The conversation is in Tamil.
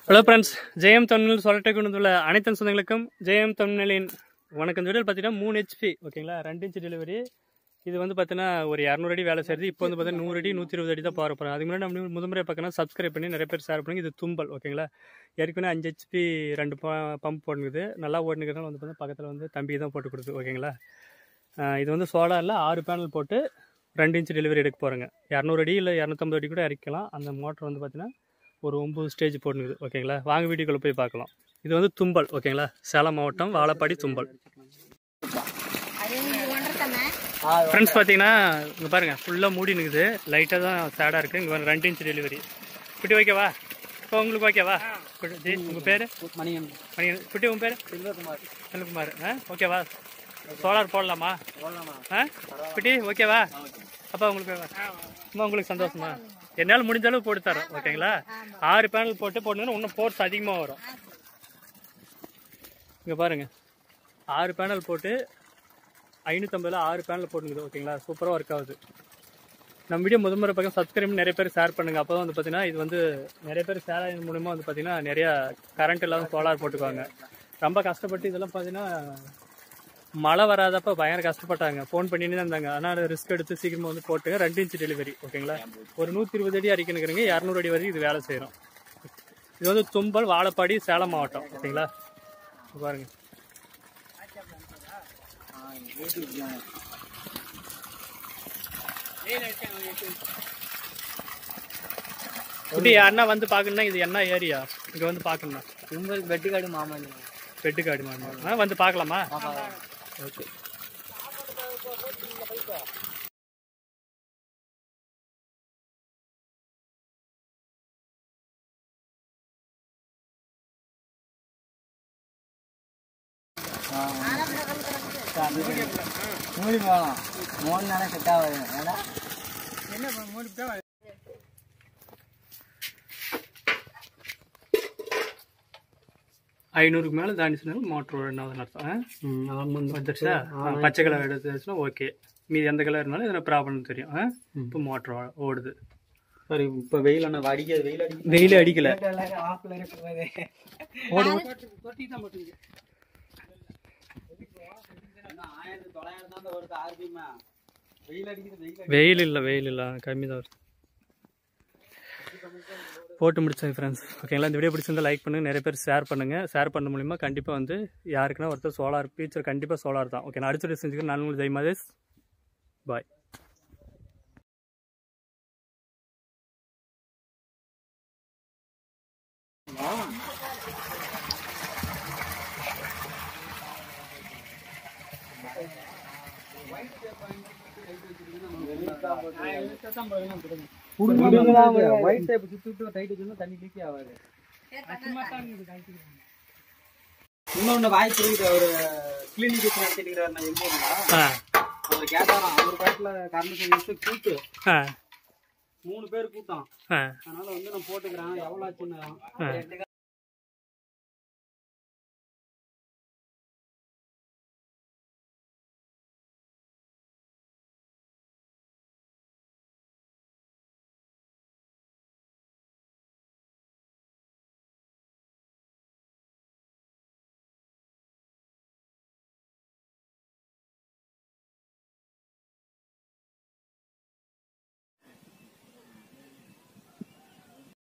ஹலோ ஃப்ரெண்ட்ஸ், ஜெயம் தமிழ் சொல்லட்டை கொண்டுள்ள அனைத்து சொந்தங்களுக்கும் ஜெயம் தமிழின் வணக்கம். வீடியோ பார்த்தீங்கன்னா 3 HP ஓகேங்களா, 2 இன்ச் டெலிவரி. இது வந்து பார்த்தீங்கன்னா ஒரு 200 அடி வேலை செய்யுது. இப்போ வந்து பார்த்தீங்கன்னா 100 அடி 120 அடி தான் பார்க்க போகிறோம். அதுக்கு முன்னாடி நம்ம முதன்முறை பார்க்கணும், சப்ஸ்கிரைப் பண்ணி நிறைய பேர் ஷேர் பண்ணுங்க. இது தும்பல் ஓகேங்களா, ஏற்கனவே 5 HP 2 பம்ப் போட்டுக்குது, நல்லா ஓடுனுக்கிறதுனால வந்து பார்த்தீங்கன்னா பக்கத்தில் வந்து தம்பி தான் போட்டு கொடுத்து ஓகேங்களா. இது வந்து சோலாரில் 6 பேனல் போட்டு 2 இன்ச் டெலிவரி எடுக்க போகிறேங்க. 200 அடி இல்லை 250 அடி கூட இறக்கலாம். அந்த மோட்டர் வந்து பார்த்தீங்கன்னா ஒரு 9 ஸ்டேஜ் போட்டுக்குது ஓகேங்களா. வாங்க வீடியோக்குள்ளே போய் பார்க்கலாம். இது வந்து தும்பல் ஓகேங்களா, சேலம் மாவட்டம் வாழப்பாடி தும்பல். ஃப்ரெண்ட்ஸ் பார்த்தீங்கன்னா இங்கே பாருங்கள், ஃபுல்லாக மூடி நிற்குது, லைட்டாக தான் சேடாக இருக்குது. இங்கே 2 இன்ச் டெலிவரி குட்டி ஓகேவா? இப்போ உங்களுக்கு ஓகேவா? ஜி உங்கள் பேர்? மணியன். குட்டி உங்கள் பேர்? செல்வகுமார். ஓகேவா? சோலார் போடலாமா? குட்டி ஓகேவா? அப்பா உங்களுக்கு அம்மா உங்களுக்கு சந்தோஷமா? என்னால் முடிஞ்ச அளவு போட்டு தரோம் ஓகேங்களா. 6 பேனல் போட்டுன்னா இன்னும் ஃபோர்ஸ் அதிகமாக வரும். இங்கே பாருங்கள், 6 பேனல் போட்டு 550 6 பேனல் போட்டுக்குது ஓகேங்களா. சூப்பராக ஒர்க் ஆகுது. நம்ம வீடியோ முதன்முறை பக்கம் சப்ஸ்கிரைப் பண்ணி நிறைய பேர் ஷேர் பண்ணுங்கள். அப்போ தான் வந்து பார்த்தீங்கன்னா இது வந்து நிறைய பேர் ஷேர் ஆகிற மூலமாக வந்து பார்த்தீங்கன்னா நிறையா கரண்ட் இல்லாமல் சோலார் போட்டுக்குவாங்க. ரொம்ப கஷ்டப்பட்டு இதெல்லாம் பார்த்தீங்கன்னா மழை வராதப்போ பயங்கர கஷ்டப்பட்டாங்க, ஃபோன் பண்ணிட்டு தான் இருந்தாங்க. ஆனால் ரிஸ்க் எடுத்து சீக்கிரமாக வந்து போட்டுங்க. 2 இன்ச் டெலிவரி ஓகேங்களா. ஒரு 120 அடி அடிக்கணுங்கிறீங்க, 200 அடி வரைக்கும் இது வேலை செய்கிறோம். இது வந்து தும்பல் வாழப்பாடி சேலம் மாவட்டம் ஓகேங்களா. பாருங்க, குட்டி யாருன்னா வந்து பார்க்கணுன்னா இது என்ன ஏரியா? இங்கே வந்து பார்க்கணும்னா தும்பல் வெட்டுக்காடு மாமன். வெட்டுக்காடு மாமன் வந்து பார்க்கலாமா? ஓகே. மூடி போகலாம், 3 நாளே செட் ஆகுது. என்ன 500க்கு மேலே தாண்டிச்சுனாலும் மோட்டர் என்ன அர்த்தம் வந்துருச்சா? பச்சை கலர் எடுத்துச்சுன்னா ஓகே, மீது எந்த கலர் இருந்தாலும் இதில் ப்ராப்ளம் தெரியும். இப்போ மோட்டர் ஓடுது. சரி, இப்போ வெயில் ஆனால் அடிக்காது. வெயில் அடிக்கல, வெயில் இல்லை கம்மி தான் வருது. போட்டு முடிச்சாங்க ஃப்ரெண்ட்ஸ் ஓகேங்களா. இந்த வீடியோ பிடிச்சிருந்தா லைக் பண்ணுங்கள், நிறைய பேர் ஷேர் பண்ணுங்கள். ஷேர் பண்ண மூலிமா கண்டிப்பாக வந்து யாருக்குன்னா ஒருத்தர் சோலார் ஃபியூச்சர் கண்டிப்பாக சோலார் தான் ஓகே. நான் அடுத்த செஞ்சுக்கிறேன். நான் உங்களுக்கு ஜெய்மாதேஷ், பாய். இன்னொன்னு வாய்ப்பு இருக்குது. அவரு கிளினிக் நடத்திட்டு அவர் கேட்டாராம். ஒரு காலத்துல கரண்ட் கூட்டு 3 பேர் கூட்டம், அதனால வந்து நான் போட்டுக்கிறேன், எவ்வளவு ஆச்சுன்னு